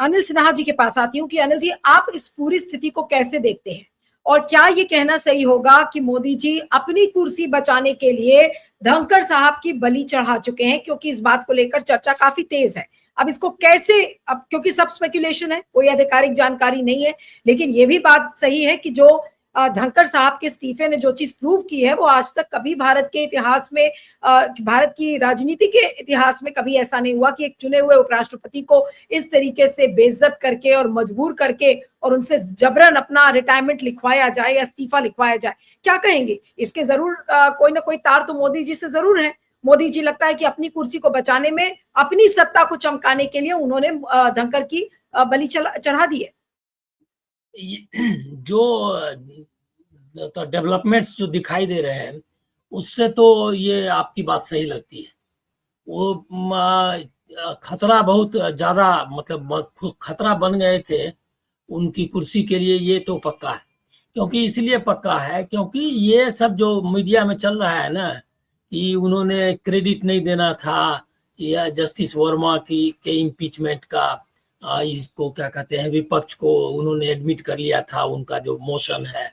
अनिल सिन्हा जी के पास आती हूँ कि अनिल जी, आप इस पूरी स्थिति को कैसे देखते हैं, और क्या ये कहना सही होगा कि मोदी जी अपनी कुर्सी बचाने के लिए धनखड़ साहब की बलि चढ़ा चुके हैं, क्योंकि इस बात को लेकर चर्चा काफी तेज है। अब इसको कैसे, अब क्योंकि सब स्पेकुलेशन है, कोई आधिकारिक जानकारी नहीं है, लेकिन ये भी बात सही है कि जो धनखड़ साहब के इस्तीफे ने जो चीज प्रूव की है, वो आज तक कभी भारत के इतिहास में, भारत की राजनीति के इतिहास में कभी ऐसा नहीं हुआ कि एक चुने हुए उपराष्ट्रपति को इस तरीके से बेइज्जत करके और मजबूर करके और उनसे जबरन अपना रिटायरमेंट लिखवाया जाए या इस्तीफा लिखवाया जाए। क्या कहेंगे इसके? जरूर कोई ना कोई तार तो मोदी जी से जरूर है। मोदी जी लगता है कि अपनी कुर्सी को बचाने में, अपनी सत्ता को चमकाने के लिए उन्होंने धनखड़ की बलि चढ़ा दी है। जो तो डेवलपमेंट्स जो दिखाई दे रहे हैं उससे तो ये आपकी बात सही लगती है। वो खतरा बहुत ज्यादा, मतलब खतरा बन गए थे उनकी कुर्सी के लिए, ये तो पक्का है। क्योंकि इसलिए पक्का है क्योंकि ये सब जो मीडिया में चल रहा है ना कि उन्होंने क्रेडिट नहीं देना था या जस्टिस वर्मा की के इम्पीचमेंट का, इसको क्या कहते हैं, विपक्ष को उन्होंने एडमिट कर लिया था, उनका जो मोशन है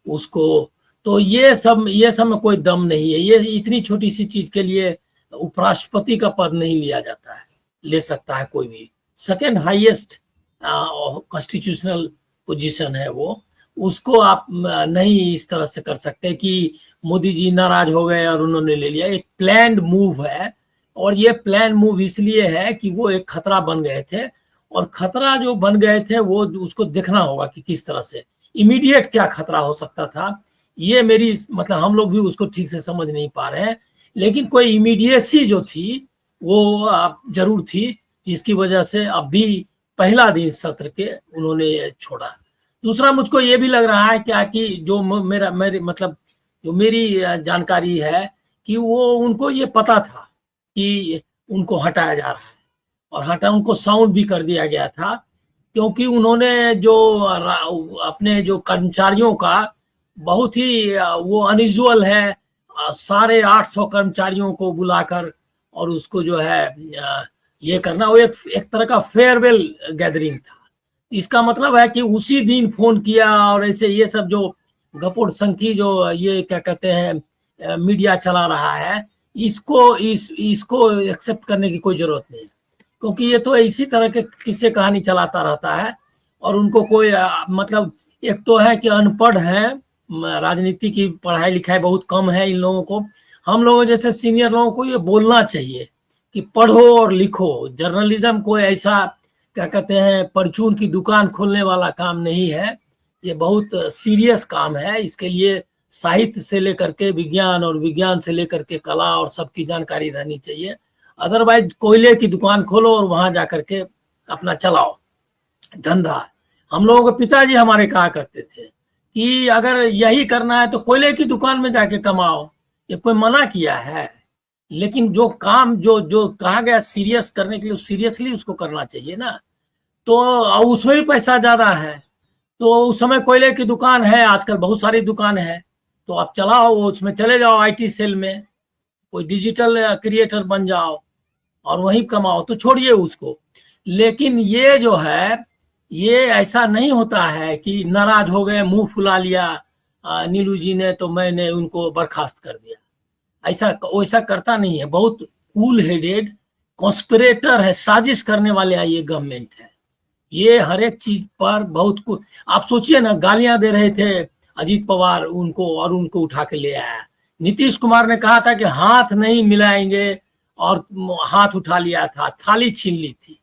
उसको, तो ये सब में कोई दम नहीं है। ये इतनी छोटी सी चीज के लिए उपराष्ट्रपति का पद नहीं लिया जाता है, ले सकता है कोई भी। सेकेंड हाईएस्ट कॉन्स्टिट्यूशनल पोजीशन है वो, उसको आप नहीं इस तरह से कर सकते कि मोदी जी नाराज हो गए और उन्होंने ले लिया। एक प्लान्ड मूव है, और ये प्लान मूव इसलिए है कि वो एक खतरा बन गए थे, और खतरा जो बन गए थे वो उसको देखना होगा कि किस तरह से इमीडिएट क्या खतरा हो सकता था। ये मेरी मतलब हम लोग भी उसको ठीक से समझ नहीं पा रहे हैं, लेकिन कोई इमीडिएसी जो थी वो जरूर थी, जिसकी वजह से अब भी पहला दिन सत्र के उन्होंने छोड़ा। दूसरा, मुझको ये भी लग रहा है क्या कि जो मेरी जानकारी है कि वो उनको ये पता था कि उनको हटाया जा रहा है, और उनको साउंड भी कर दिया गया था, क्योंकि उन्होंने जो अपने जो कर्मचारियों का बहुत ही वो अनयूजुअल है, सारे 800 कर्मचारियों को बुलाकर और उसको जो है ये करना, वो एक तरह का फेयरवेल गैदरिंग था। इसका मतलब है कि उसी दिन फोन किया, और ऐसे ये सब जो गपोड़ संखी जो ये क्या कहते हैं मीडिया चला रहा है, इसको एक्सेप्ट करने की कोई जरूरत नहीं है, क्योंकि ये तो इसी तरह के किस्से कहानी चलाता रहता है। और उनको कोई मतलब, एक तो है कि अनपढ़ है, राजनीति की पढ़ाई लिखाई बहुत कम है इन लोगों को। हम लोगों जैसे सीनियर लोगों को ये बोलना चाहिए कि पढ़ो और लिखो। जर्नलिज्म कोई ऐसा क्या कहते हैं परचून की दुकान खोलने वाला काम नहीं है, ये बहुत सीरियस काम है। इसके लिए साहित्य से लेकर के विज्ञान, और विज्ञान से लेकर के कला, और सबकी जानकारी रहनी चाहिए। अदरवाइज कोयले की दुकान खोलो और वहां जाकर के अपना चलाओ धंधा। हम लोगों के पिताजी हमारे कहा करते थे कि अगर यही करना है तो कोयले की दुकान में जाके कमाओ, ये कोई मना किया है, लेकिन जो काम जो कहा गया सीरियस करने के लिए, सीरियसली उसको करना चाहिए ना। तो उसमें भी पैसा ज्यादा है, तो उस समय कोयले की दुकान है, आजकल बहुत सारी दुकान है, तो आप चलाओ, उसमें चले जाओ आईटी सेल में, कोई डिजिटल क्रिएटर बन जाओ और वहीं कमाओ, तो छोड़िए उसको। लेकिन ये जो है, ये ऐसा नहीं होता है कि नाराज हो गए, मुंह फुला लिया नीलू जी ने तो मैंने उनको बर्खास्त कर दिया, ऐसा वैसा करता नहीं है। बहुत कूल हेडेड कॉन्स्पिरेटर है, साजिश करने वाले ये गवर्नमेंट है। ये हर एक चीज पर बहुत कुछ, आप सोचिए ना, गालियां दे रहे थे अजीत पवार उनको, और उनको उठा के ले आया। नीतीश कुमार ने कहा था कि हाथ नहीं मिलाएंगे, और हाथ उठा लिया था, थाली छीन ली थी,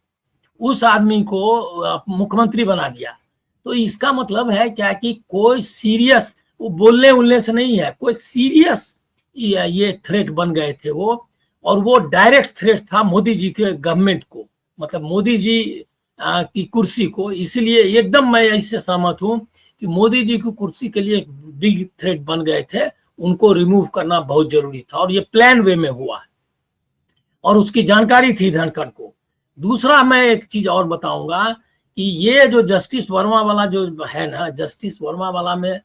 उस आदमी को मुख्यमंत्री बना दिया। तो इसका मतलब है क्या कि कोई सीरियस, वो बोलने उलने से नहीं है, कोई सीरियस ये थ्रेट बन गए थे वो, और वो डायरेक्ट थ्रेट था मोदी जी के गवर्नमेंट को, मतलब मोदी जी की कुर्सी को। इसलिए एकदम मैं इससे सहमत हूं कि मोदी जी की कुर्सी के लिए एक बिग थ्रेट बन गए थे, उनको रिमूव करना बहुत जरूरी था, और ये प्लान वे में हुआ, और उसकी जानकारी थी धनखड़ को। दूसरा, मैं एक चीज और बताऊंगा कि ये जो जस्टिस वर्मा वाला जो है ना, जस्टिस वर्मा वाला में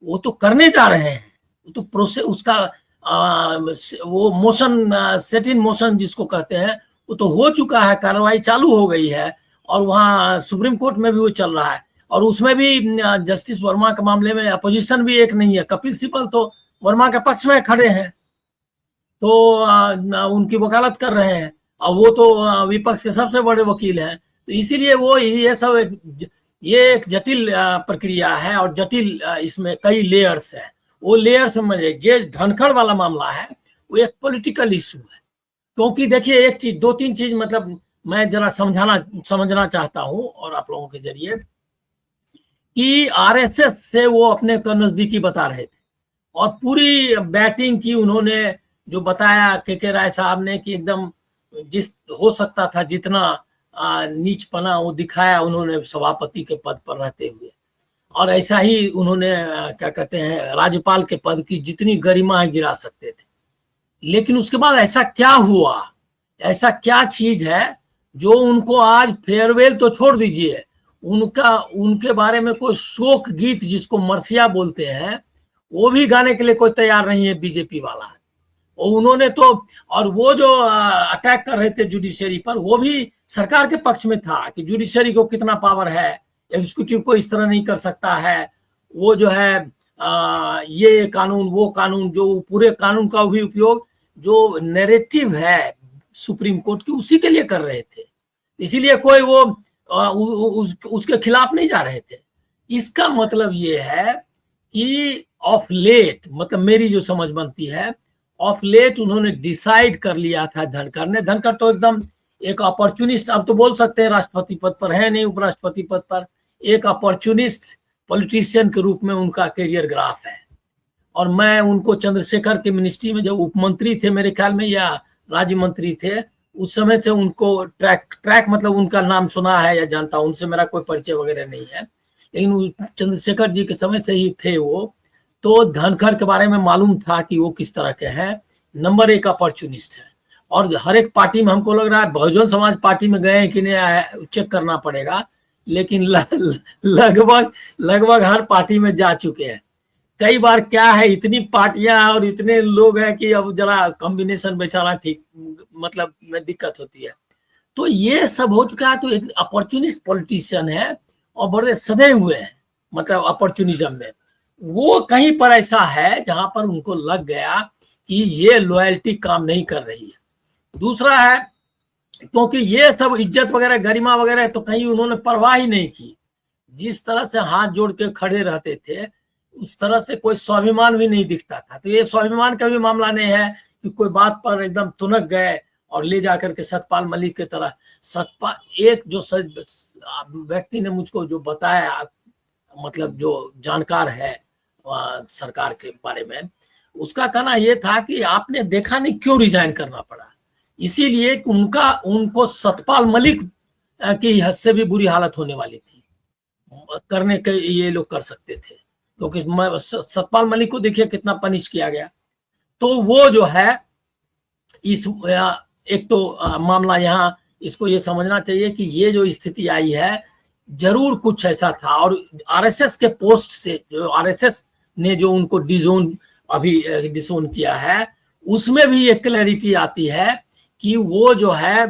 वो तो करने जा रहे हैं, वो तो प्रोसेस उसका वो मोशन, सेट इन मोशन जिसको कहते हैं, वो तो हो चुका है, कार्रवाई चालू हो गई है, और वहाँ सुप्रीम कोर्ट में भी वो चल रहा है, और उसमें भी जस्टिस वर्मा के मामले में अपोजिशन भी एक नहीं है। कपिल सिब्बल तो वर्मा के पक्ष में खड़े हैं, तो उनकी वकालत कर रहे हैं, और वो तो विपक्ष के सबसे बड़े वकील हैं। तो इसीलिए वो ये सब ये एक जटिल प्रक्रिया है, और जटिल इसमें कई लेयर्स हैं। वो लेयर्स में ये धनखड़ वाला मामला है, वो एक पॉलिटिकल इशू है। क्योंकि देखिए, एक चीज, दो तीन चीज मतलब मैं जरा समझना चाहता हूं और आप लोगों के जरिए, कि आरएसएस से वो अपने को नजदीकी बता रहे थे, और पूरी बैटिंग की उन्होंने, जो बताया के राय साहब ने, कि एकदम जिस हो सकता था जितना नीचपना वो दिखाया उन्होंने सभापति के पद पर रहते हुए। और ऐसा ही उन्होंने क्या कहते हैं, राज्यपाल के पद की जितनी गरिमा है गिरा सकते थे। लेकिन उसके बाद ऐसा क्या हुआ, ऐसा क्या चीज है जो उनको आज फेयरवेल तो छोड़ दीजिए, उनके बारे में कोई शोक गीत जिसको मरसिया बोलते हैं वो भी गाने के लिए कोई तैयार नहीं है बीजेपी वाला। और उन्होंने तो, और वो जो अटैक कर रहे थे जुडिशरी पर, वो भी सरकार के पक्ष में था कि जुडिशरी को कितना पावर है, एग्जीक्यूटिव को इस तरह नहीं कर सकता है। वो जो है ये कानून वो कानून, जो पूरे कानून का भी उपयोग जो नैरेटिव है सुप्रीम कोर्ट की उसी के लिए कर रहे थे। इसीलिए कोई वो उसके खिलाफ नहीं जा रहे थे। इसका मतलब ये है कि ऑफ लेट, मतलब मेरी जो समझ बनती है, ऑफ लेट उन्होंने डिसाइड कर लिया था धनखड़ ने। धनखड़ तो एकदम एक अपॉर्चुनिस्ट, अब तो बोल सकते हैं राष्ट्रपति पद पर है नहीं, उपराष्ट्रपति पद पर, एक अपॉर्चुनिस्ट पॉलिटिशियन के रूप में उनका करियर ग्राफ है। और मैं उनको चंद्रशेखर के मिनिस्ट्री में जब उपमंत्री थे मेरे ख्याल में, या राज्य मंत्री थे, उस समय से उनको ट्रैक मतलब उनका नाम सुना है या जानता हूं, उनसे मेरा कोई परिचय वगैरह नहीं है, लेकिन चंद्रशेखर जी के समय से ही थे वो। तो धनखड़ के बारे में मालूम था कि वो किस तरह के हैं, नंबर एक अपॉर्चुनिस्ट है। और हर एक पार्टी में, हमको लग रहा है बहुजन समाज पार्टी में गए कि नहीं चेक करना पड़ेगा, लेकिन लगभग हर पार्टी में जा चुके हैं। कई बार क्या है, इतनी पार्टियां और इतने लोग हैं कि अब जरा कॉम्बिनेशन बैठाना ठीक मतलब में दिक्कत होती है। तो ये सब हो चुका है। तो एक अपॉर्चुनिस्ट पॉलिटिशियन है और बड़े सधे हुए हैं, मतलब अपॉर्चुनिज्म में। वो कहीं पर ऐसा है जहां पर उनको लग गया कि ये लॉयल्टी काम नहीं कर रही है। दूसरा है, क्योंकि ये सब इज्जत वगैरह गरिमा वगैरह तो कहीं उन्होंने परवाह ही नहीं की। जिस तरह से हाथ जोड़ के खड़े रहते थे, उस तरह से कोई स्वाभिमान भी नहीं दिखता था। तो ये स्वाभिमान का भी मामला नहीं है कि कोई बात पर एकदम तुनक गए और ले जाकर के सतपाल मलिक की तरह। सतपाल एक जो व्यक्ति ने मुझको जो बताया, मतलब जो जानकार है सरकार के बारे में, उसका कहना यह था कि आपने देखा नहीं क्यों रिजाइन करना पड़ा, इसीलिए कि उनको सतपाल मलिक की हद से भी बुरी हालत होने वाली थी, करने के ये लोग कर सकते थे। क्योंकि सतपाल मलिक को देखिए कितना पनिश किया गया। तो वो जो है, इस एक तो मामला यहाँ इसको ये समझना चाहिए कि ये जो स्थिति आई है, जरूर कुछ ऐसा था। और आरएसएस के पोस्ट से, जो आरएसएस ने जो उनको डिसोन किया है, उसमें भी एक क्लैरिटी आती है कि वो जो है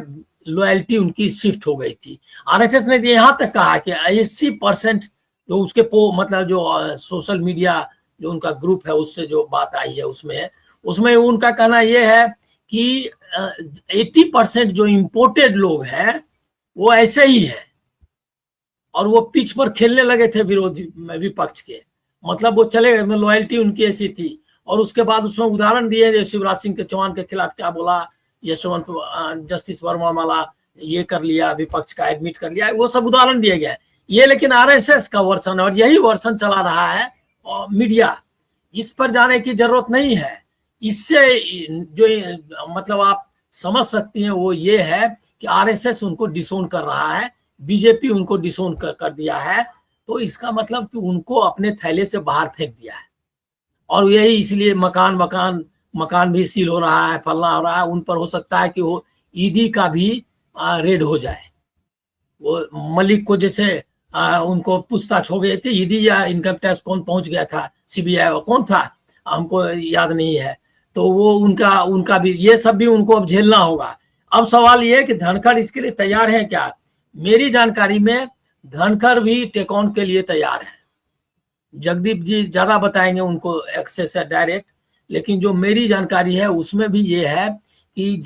लॉयल्टी उनकी शिफ्ट हो गई थी। आरएसएस ने यहाँ तक कहा कि 80% जो उसके मतलब जो सोशल मीडिया जो उनका ग्रुप है उससे जो बात आई है, उसमें उनका कहना यह है कि 80% जो इंपोर्टेड लोग हैं वो ऐसे ही है, और वो पिच पर खेलने लगे थे विरोधी विपक्ष के, मतलब वो चले गए, लॉयल्टी उनकी ऐसी थी। और उसके बाद उसमें उदाहरण दिए, जैसे शिवराज सिंह चौहान के खिलाफ क्या बोला, यशवंत जस्टिस वर्मा वाला ये कर लिया, विपक्ष का एडमिट कर लिया, वो सब उदाहरण दिए गए। ये लेकिन आरएसएस का वर्सन, और यही वर्सन चला रहा है और मीडिया, इस पर जाने की जरूरत नहीं है। इससे जो मतलब आप समझ सकती हैं वो ये है कि आरएसएस उनको डिसोन कर रहा है, बीजेपी उनको डिसोन कर दिया है। तो इसका मतलब कि उनको अपने थैले से बाहर फेंक दिया है। और यही इसलिए मकान भी सील हो रहा है, फलना हो रहा है। उन पर हो सकता है कि वो ईडी का भी रेड हो जाए। वो मलिक को जैसे उनको पूछताछ हो गई थी, ईडी या इनकम टैक्स कौन पहुंच गया था, सीबीआई कौन था, हमको याद नहीं है। तो वो उनका भी ये सब भी उनको अब झेलना होगा। अब सवाल ये है कि धनखड़ इसके लिए तैयार है क्या? मेरी जानकारी में धनखड़ भी टेक ऑन के लिए तैयार है। जगदीप जी ज्यादा बताएंगे, उनको एक्सेस है डायरेक्ट, लेकिन जो मेरी जानकारी है उसमें भी ये है कि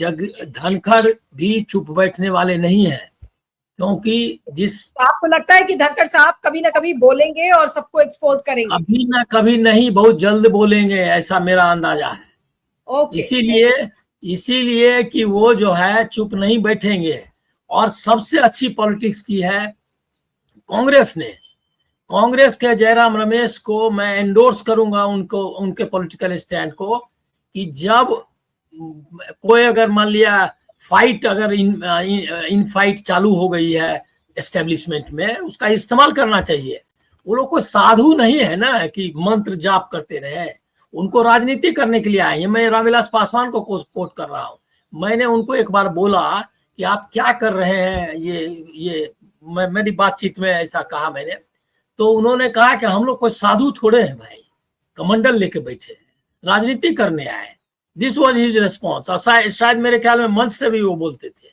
धनखड़ भी चुप बैठने वाले नहीं है, क्योंकि जिस तो आपको लगता है कि धनखड़ साहब कभी ना कभी बोलेंगे और सबको एक्सपोज करेंगे? अभी ना कभी नहीं, बहुत जल्द बोलेंगे, ऐसा मेरा अंदाजा है। ओके। इसीलिए कि वो जो है चुप नहीं बैठेंगे। और सबसे अच्छी पॉलिटिक्स की है कांग्रेस ने। कांग्रेस के जयराम रमेश को मैं एंडोर्स करूंगा, उनको, उनके पॉलिटिकल स्टैंड को, कि जब कोई अगर मान लिया फाइट, अगर इन फाइट चालू हो गई है एस्टेब्लिशमेंट में, उसका इस्तेमाल करना चाहिए। वो लोग कोई साधु नहीं है ना कि मंत्र जाप करते रहे, उनको राजनीति करने के लिए आए हैं। मैं रामविलास पासवान को कोट कर रहा हूँ। मैंने उनको एक बार बोला कि आप क्या कर रहे हैं, ये मेरी बातचीत में ऐसा कहा मैंने, तो उन्होंने कहा कि हम लोग कोई साधु थोड़े हैं भाई, कमंडल लेके बैठे हैं, राजनीति करने आए। This was his response. और शायद मेरे ख्याल में मंच से भी वो बोलते थे।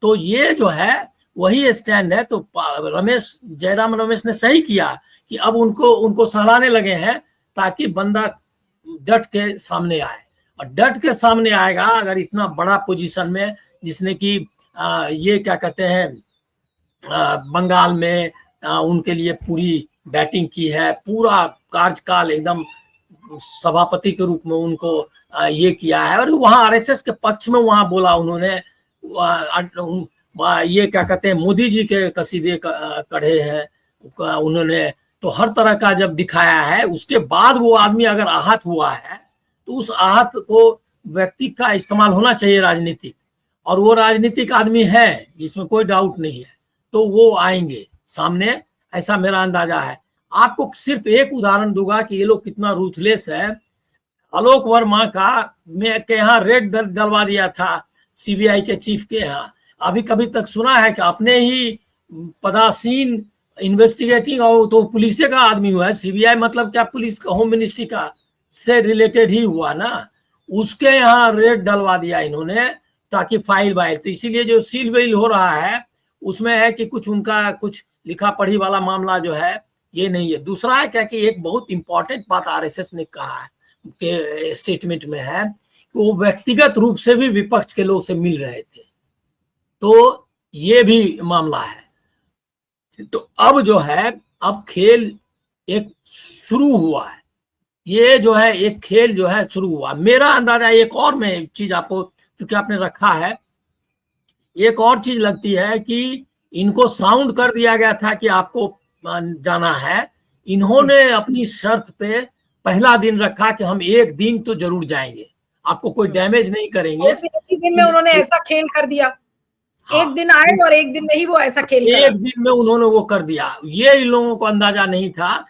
तो ये जो है वही स्टैंड है। तो जयराम रमेश ने सही किया कि अब उनको सहलाने लगे हैं, ताकि बंदा डट के सामने आए। और डट के सामने आएगा अगर इतना बड़ा पोजीशन में, जिसने कि ये क्या कहते हैं, बंगाल में उनके लिए पूरी बैटिंग की है, पूरा कार्यकाल एकदम सभापति के रूप में उनको ये किया है। और वहाँ आरएसएस के पक्ष में वहाँ बोला उन्होंने, ये क्या कहते हैं, मोदी जी के कसीदे कढ़े हैं उन्होंने। तो हर तरह का जब दिखाया है, उसके बाद वो आदमी अगर आहत हुआ है, तो उस आहत को व्यक्ति का इस्तेमाल होना चाहिए राजनीतिक, और वो राजनीतिक आदमी है, इसमें कोई डाउट नहीं है। तो वो आएंगे सामने, ऐसा मेरा अंदाजा है। आपको सिर्फ एक उदाहरण दूंगा कि ये लोग कितना रूथलेस है। आलोक वर्मा का के यहाँ रेड डलवा दिया था सीबीआई के चीफ के यहाँ। अभी कभी तक सुना है कि अपने ही पदासीन इन्वेस्टिगेटिंग, और तो पुलिस का आदमी हुआ है, सीबीआई मतलब क्या, पुलिस का, होम मिनिस्ट्री का से रिलेटेड ही हुआ ना, उसके यहाँ रेड डलवा दिया इन्होंने, ताकि फाइल वाइल। तो इसीलिए जो सील वेल हो रहा है उसमें है कि कुछ उनका कुछ लिखा पढ़ी वाला मामला जो है ये नहीं है। दूसरा है क्या कि एक बहुत इंपॉर्टेंट बात आरएसएस ने कहा है के स्टेटमेंट में है कि वो व्यक्तिगत रूप से भी विपक्ष के लोग से मिल रहे थे। तो ये भी मामला है। तो अब जो है, अब खेल एक शुरू हुआ है, ये जो है एक खेल जो है शुरू हुआ। मेरा अंदाजा एक और में चीज आपको, क्योंकि आपने रखा है, एक और चीज लगती है कि इनको साउंड कर दिया गया था कि आपको जाना है। इन्होंने अपनी शर्त पे पहला दिन रखा कि हम एक दिन तो जरूर जाएंगे, आपको कोई डैमेज नहीं करेंगे। एक दिन में उन्होंने ऐसा खेल कर दिया। हाँ, एक दिन आए और एक दिन में ही वो ऐसा खेल एक दिन में उन्होंने वो कर दिया। ये इन लोगों को अंदाजा नहीं था